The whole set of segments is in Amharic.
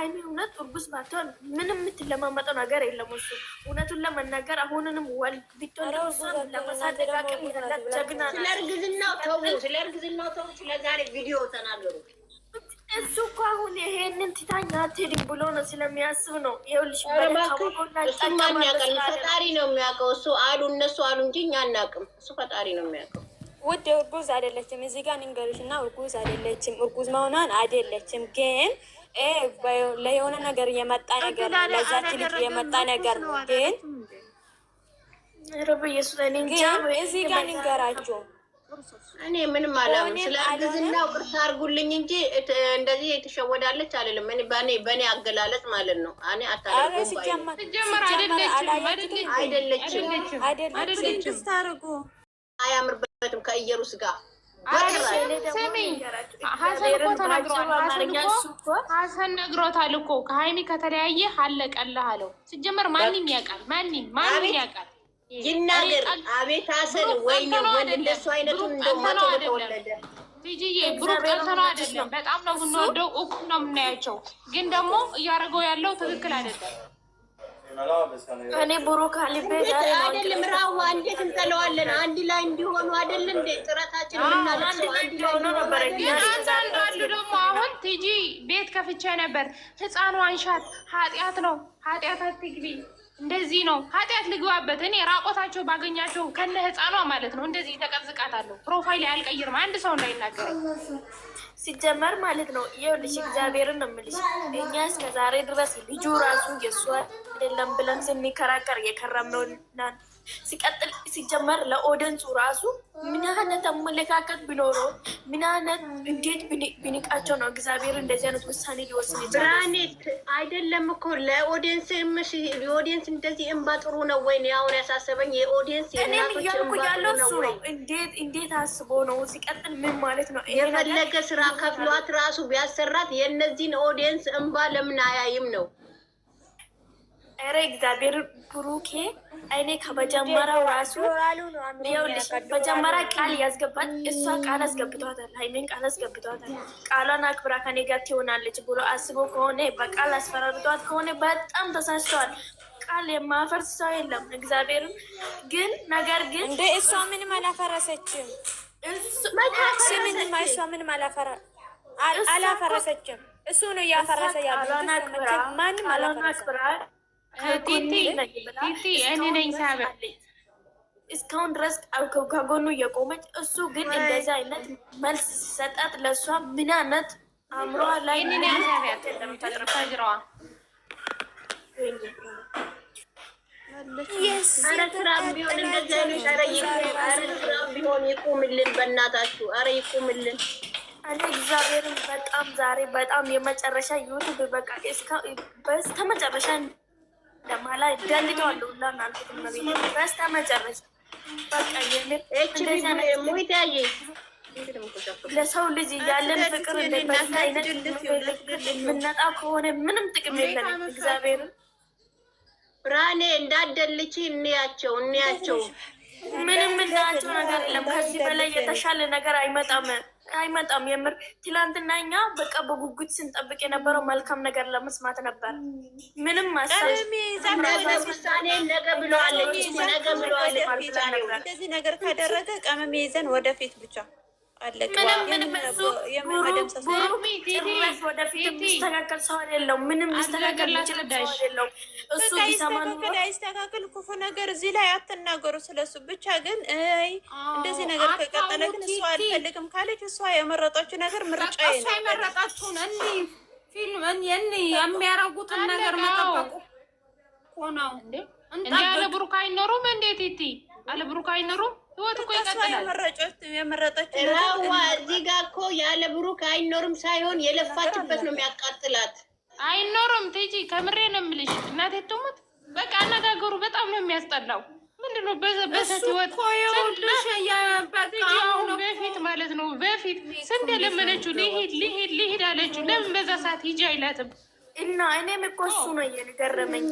ሀይሚ እውነት እርጉዝ ባትሆን ምንም የምትለማመጠው ነገር የለም። እሱ እውነቱን ለመናገር አሁንንም ወልድ ቢቶን ለመሳደግ አቅም ያላት ጀግና ናት። ስለ እርግዝናው ተው፣ ስለ ዛሬ ቪዲዮ ተናገሩ። እሱ እኮ አሁን ይሄንን ትታኛ አትሄድም ብሎ ነው ስለሚያስብ ነው። ይኸውልሽ ማን ያውቃል? ፈጣሪ ነው የሚያውቀው። እሱ አሉ እነሱ አሉ እንጂ እኛ አናውቅም። እሱ ፈጣሪ ነው የሚያውቀው። ውድ እርጉዝ አይደለችም። እዚህ ጋር ንገሩሽ እና እርጉዝ አይደለችም። እርጉዝ መሆኗን አይደለችም፣ ግን ለየሆነ ነገር የመጣ ነገር ነው። ለዛች ልጅ የመጣ ነገር ነው። ግን እዚህ ጋር ንገራችሁ እኔ ምንም አላለም። ስለ እርግዝናው ቅርታ አድርጉልኝ እንጂ እንደዚህ የተሸወዳለች አይደለም። እኔ በኔ አገላለጽ ማለት ነው። እኔ አታረጉም አይደለችም ታረጉ አያምርበትም ከኢየሩስ ጋር ሀሰን ነግሮታል እኮ ከሀይሚ ከተለያየ አለቀልህ አለው። ሲጀመር ማንም ያውቃል፣ ማንም ያውቃል። ይናገር አቤት ሀሰን ወይኔ ወንድ እንደሱ አይነቱን እንደማቶ ተወለደ ቲጂዬ ብሩክ ጠልተነው አይደለም። በጣም ነው የምንወደው፣ እኩል ነው የምናያቸው። ግን ደግሞ እያደረገው ያለው ትክክል አይደለም። እኔ ብሩክ አልቤ አይደለም ራዋ እንዴት እንጠለዋለን? አንድ ላይ እንዲሆኑ አይደለም እንዴ ጥረታችን የምናደርገው? አንድ ላይ ሆኖ ነበር። አንዳንዱ ደግሞ አሁን ቲጂ ቤት ከፍቼ ነበር፣ ህፃኑ አንሻት ኃጢአት ነው፣ ኃጢአት አትግቢ፣ እንደዚህ ነው ኃጢአት ልግባበት። እኔ ራቆታቸው ባገኛቸው ከነ ህፃኗ ማለት ነው እንደዚህ ተቀዝቃታለሁ። ፕሮፋይል አልቀይርም፣ አንድ ሰው እንዳይናገረኝ ሲጀመር ማለት ነው። ይኸውልሽ እግዚአብሔርን ነው የምልሽ። እኛ እስከ ዛሬ ድረስ ልጁ ራሱ የእሷ አይደለም ብለን ስንከራከር የከረምነው ሲቀጥል ሲጀመር ለኦደንሱ ራሱ ምን አይነት አመለካከት ቢኖረው ምን አይነት እንዴት ቢንቃቸው ነው እግዚአብሔር እንደዚህ አይነት ውሳኔ ሊወስን ይችላል? ብራኔት አይደለም እኮ ለኦዲየንስ የኦዲየንስ እንደዚህ እንባ ጥሩ ነው ወይ? አሁን ያሳሰበኝ የኦዲየንስ የእናቶች እንባ ጥሩ ነው ወይ? እንዴት አስቦ ነው? ሲቀጥል ምን ማለት ነው? የፈለገ ስራ ከፍሏት ራሱ ቢያሰራት የእነዚህን ኦዲየንስ እንባ ለምን አያይም ነው? ኧረ እግዚአብሔር ብሩኬ እኔ ከመጀመሪያው ራሱ ይኸውልሽ መጀመሪያ ቃል ያስገባት እሷ ቃል አስገብቷታል። ሃይሜን ቃል አስገብቷታል። ቃሏን አክብራ ከኔ ጋር ትሆናለች ብሎ አስቦ ከሆነ በቃል አስፈራርቷት ከሆነ በጣም ተሳስተዋል። ቃል የማፈርስ ሰው የለም እግዚአብሔርን ግን ነገር ግን እንደ እሷ ምንም አላፈረሰችም። እሷ ምንም አላፈረሰችም። እሱ ነው እያፈረሰ ያለው። ማንም አላፈረሰም። ቲቲ እኔ ነኝ ሳበ እስካሁን ድረስ ከጎኑ እየቆመች እሱ ግን እንደዚህ አይነት መልስ ሲሰጣት ለእሷ ምን አይነት አእምሯ ላይ ቢሆን ይቁምልን፣ በእናታችሁ ኧረ ይቁምልን። እኔ እግዚአብሔርን በጣም ዛሬ በጣም የመጨረሻ ዩቱብ በቃ በስተ መጨረሻ ለማላ ደልተዋለሁ ሁላ ናልኩት ነው በስተ መጨረሻ በቃ ለሰው ልጅ ያለን ፍቅር እንደዚህ አይነት የምንነጣ ከሆነ ምንም ጥቅም የለም። እግዚአብሔርን ብርሃኔ እንዳደልች እንያቸው ምንም እናያቸው ነገር የለም። ከዚህ በላይ የተሻለ ነገር አይመጣም። የምር ትላንትና እኛ በቃ በጉጉት ስንጠብቅ የነበረው መልካም ነገር ለመስማት ነበር። ምንም ውሳኔ ነገ ብለዋለች። እንደዚህ ነገር ካደረገ ቀመም ይዘን ወደፊት ብቻ ወደፊት የሚስተካከል ሰው አይደለም። ምንም ሊስተካከል የሚችል ሰው አይደለም። እሱ ይስተካከል ክፉ ነገር እዚህ ላይ አትናገሩ ስለሱ ብቻ። ግን እንደዚህ ነገር ከቀጠለ ግን እሷ አልፈልግም ካለች እሷ የመረጣችው ነገር ምርጫ እሷ የመረጣችውን ፊልም የሚያረጉትን ነገር መጠበቁ ነው እንዴ? ያለ ብሩክ አይኖሩም። እንዴት ቲ አለ ብሩክ አይኖሩም? ህይወት እኮ ይቀጥላል። የመረጠችው እዚህ ጋር እኮ ያለ ብሩክ አይኖርም ሳይሆን የለፋችበት ነው የሚያቃጥላት። አይኖርም ቲጂ ከምሬ ነው የምልሽ። እናቴ ትሙት በቃ አነጋገሩ በጣም ነው የሚያስጠላው። ምንድነው በሰት ህይወት በፊት ማለት ነው በፊት ስንት የለመነችው ሊሄድ አለችው። ለምን በዛ ሰዓት ሂጂ አይላትም? እና እኔም እኮ እሱ ነው እየገረመኝ።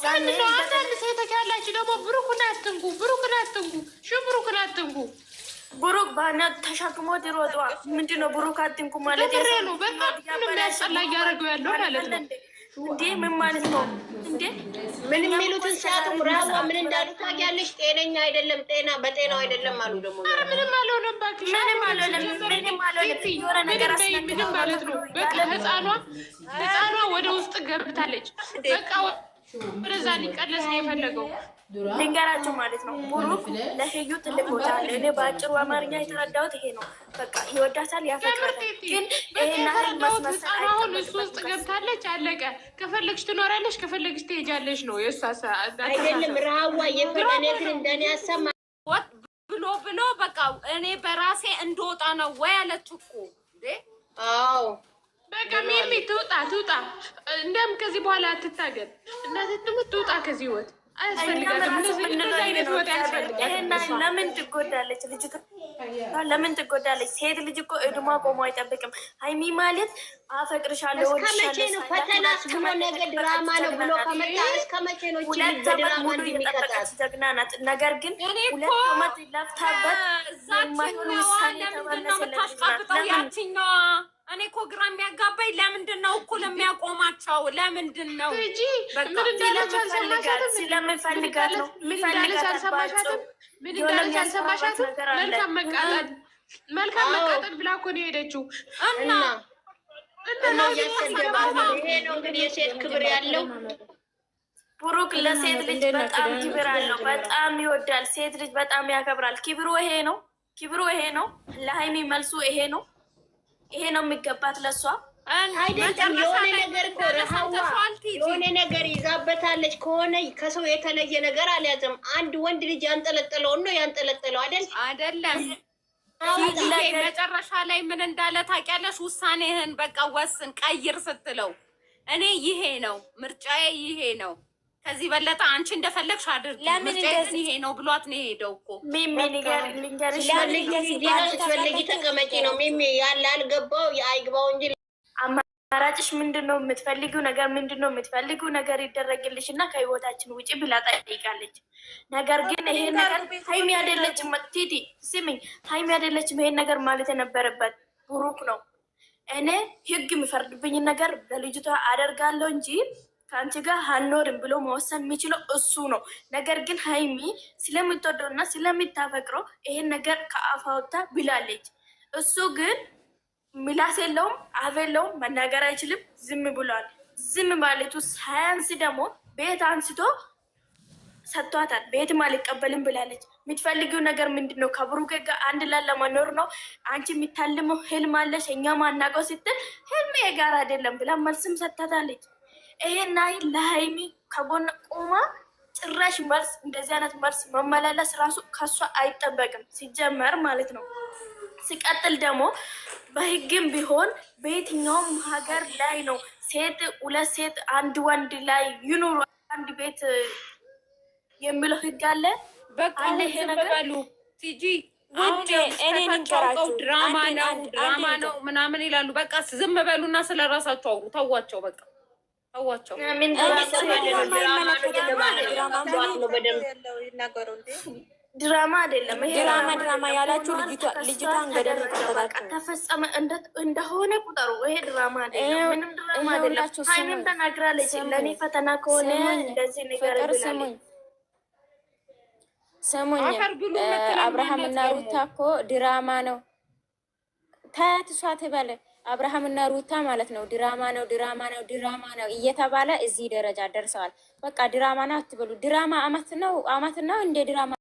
አንዳንድ ሴቶች ያላችሁ ደግሞ ብሩክን አትንኩ፣ ብሩክን አትንኩ። ብሩክ ባና ተሸክሞት ይሮጧ። ምንድነው ብሩክ አትንኩ ማለት ነው። በጣም ነው የሚያስጠላ እያደረገው ያለው ማለት ነው። እንዴ ምን ማለት ነው እንዴ? ምን የሚሉትን ሲያጡም ራዋ ምን እንዳሉ ታውቂያለሽ? ጤነኛ አይደለም፣ በጤናው አይደለም አሉ። ደግሞ ምንም አልሆነም እባክሽ፣ ምንም አልሆነም። ምንም ማለት ነው። በቃ ህፃኗ ወደ ውስጥ ገብታለች። በቃ ወደዛ ሊቀለስ ነው የፈለገው። ልንገራቸው ማለት ነው። ብሩክ ለህዩ ትልቅ ቦታ አለ። እኔ በአጭሩ አማርኛ የተረዳሁት ይሄ ነው። በቃ ይወዳታል፣ ያፈቅራታል። ግን ይሄን ያህል ማስመሰል አሁን እሱ ውስጥ ገብታለች፣ አለቀ። ከፈለግሽ ትኖራለሽ፣ ከፈለግሽ ትሄጃለሽ ነው የእሷ አይደለም። ረሃዋ የፈለኔ ግን እንደኔ ያሰማ ብሎ በቃ እኔ በራሴ እንደወጣ ነው ወይ አለች እኮ እንዴ። አዎ በቃ ሚሚ ትውጣ። እንደም ከዚህ በኋላ አትታገል። እናትህ ትውጣ ከዚህ ህይወት ለምን ትጎዳለች ልጅቷ? ለምን ትጎዳለች? ሴት ልጅ እኮ እድሟ ቆሞ አይጠብቅም። ሀይሚ ማለት አፈቅርሻለሁ እስከመቼ ነው ፈተና ብሎ ነገ ድራማ ነው ብሎ ከመጣ እስከመቼ ነው ድራማ እንደሚቀጣት? ጀግና ናት። ነገር ግን 2 ዓመት ለፍታበት የማይሆን ውሳኔ ተመለሰለች። እኔ እኮ ግራ የሚያጋባኝ ለምንድን ነው እኩል የሚያቆማቸው? ለምንድን ነው ስለምንፈልጋት ነው። መልካም መቃጠል ብላ እኮ ነው የሄደችው። እና ይሄ ነው እንግዲህ የሴት ክብር ያለው። ብሩክ ለሴት ልጅ በጣም ክብር አለው። በጣም ይወዳል። ሴት ልጅ በጣም ያከብራል። ክብሩ ይሄ ነው። ለሀይሚ መልሱ ይሄ ነው። ይሄ ነው የሚገባት ለሷ አይደለም። የሆነ ነገር እኮ የሆነ ነገር ይዛበታለች ከሆነ ከሰው የተለየ ነገር አልያዘም። አንድ ወንድ ልጅ ያንጠለጠለውን ነው ያንጠለጠለው አይደለም። መጨረሻ ላይ ምን እንዳለ ታውቂያለሽ? ውሳኔህን በቃ ወስን፣ ቀይር ስትለው እኔ ይሄ ነው ምርጫዬ፣ ይሄ ነው ከዚህ በለጠ አንቺ እንደፈለግሽ አድርጊ፣ ምርጫዬ ይሄ ነው ብሏት ነው የሄደው እኮ። ሚሚ ልንገርሽ ፈልጊ ተቀመጪ ነው ሚሚ ያለ አልገባው አይግባው እንጂ አማራጭሽ ምንድነው? የምትፈልጊው ነገር ምንድነው? የምትፈልጊው ነገር ይደረግልሽ እና ከህይወታችን ውጪ ብላ ጠይቃለች። ነገር ግን ይሄ ነገር ሀይሚ አይደለችም። ቲቲ ስሚኝ፣ ሀይሚ አይደለችም ይሄን ነገር ማለት የነበረበት ብሩክ ነው። እኔ ህግ የሚፈርድብኝ ነገር ለልጅቷ አደርጋለሁ እንጂ ከአንቺ ጋር አልኖርም ብሎ መወሰን የሚችለው እሱ ነው። ነገር ግን ሀይሚ ስለምትወደው እና ስለምታፈቅረው ይሄን ነገር ከአፋውታ ብላለች። እሱ ግን ምላስ የለውም፣ አፍ የለውም፣ መናገር አይችልም፣ ዝም ብሏል። ዝም ማለቱ ሳያንስ ደግሞ ቤት አንስቶ ሰጥቷታል። ቤትም አልቀበልም ብላለች። የምትፈልጊው ነገር ምንድን ነው? ከብሩኬ ጋር አንድ ላይ ለመኖር ነው። አንቺ የሚታልመው ህልም አለሽ፣ እኛ ማናውቀው ስትል ህልም የጋር አይደለም ብላ መልስም ሰጥታታለች። ይሄና ለሀይሚ ከጎን ቆማ ጭራሽ መልስ እንደዚህ አይነት መልስ መመላለስ ራሱ ከሷ አይጠበቅም ሲጀመር ማለት ነው። ሲቀጥል ደግሞ በህግም ቢሆን በየትኛውም ሀገር ላይ ነው ሴት 2 ሴት 1 ወንድ ላይ ይኑሩ አንድ ቤት የሚለው ህግ አለ። በቃ ይሄ ነገር ቲጂ ድራማ ነው ምናምን ይላሉ። በቃ ዝም በሉና ስለራሳቸው አውሩ። ተዋቸው በቃ ተዋቸው። ድራማ አይደለም ይሄ ድራማ ያላችሁ ልጅቷን ገደል ተፈጸመ እንደሆነ ቁጠሩ። ይሄ ድራማ አይደለም፣ ምንም ድራማ አይደለም። ሀይሚም ተናግራለች። ለእኔ ፈተና ከሆነ እንደዚህ ነገር ብላለች። ስሙኝ፣ አብርሃም እና ሩታ እኮ ድራማ ነው። ታያት እሷ ትበለ አብርሃም እና ሩታ ማለት ነው ድራማ ነው እየተባለ እዚህ ደረጃ ደርሰዋል። በቃ ድራማ ነው አትበሉ። ድራማ አመት ነው እንደ ድራማ